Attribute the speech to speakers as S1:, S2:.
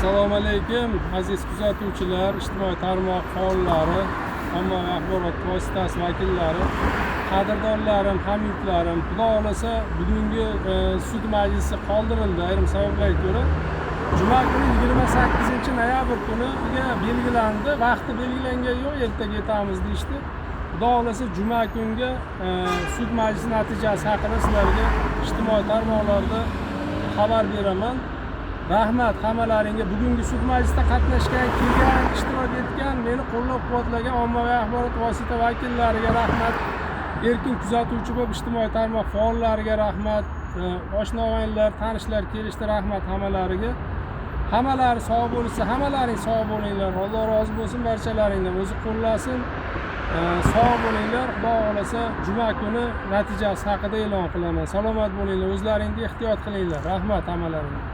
S1: Assalomu alaykum aziz kuzatuvchilar, ijtimoiy tarmoq faollari, ommaviy axborot vositasi vakillari, qadrdonlarim, hamyurtlarim. Xudo xolasa bugungi sud majlisi qoldirildi ayrim sabablarga ko'ra. Juma kuni 28-noyabr kuniga belgilandi. Vaqti belgilangan yo'q, ertaga ketamiz deyishdi. Xudo xolasa juma kunga sud majlisi natijasi haqida sizlarga ijtimoiy tarmoqlarda xabar beraman. Rahmat hammalaringga, bugungi sud majlisida qatnashgan, kelgan, ishtirok etgan, meni qo'llab-quvvatlagan ommaviy axborot vosita vakillariga rahmat. Erkin kuzatuvchi bo'lib ijtimoiy tarmoq faollariga rahmat. Oshna-og'aynilar, tanishlar kelishdi, rahmat hammalariga. Hammalari sog' bo'lsa, hammalaring sog' bo'linglar. Alloh rozi bo'lsin barchalaringdan, o'zi qo'llasin. Sog' bo'linglar. Xudo xolasa juma kuni natijasi haqida e'lon qilaman. Salomat bo'linglar, o'zlaringga ehtiyot qilinglar. Rahmat hammalaringga.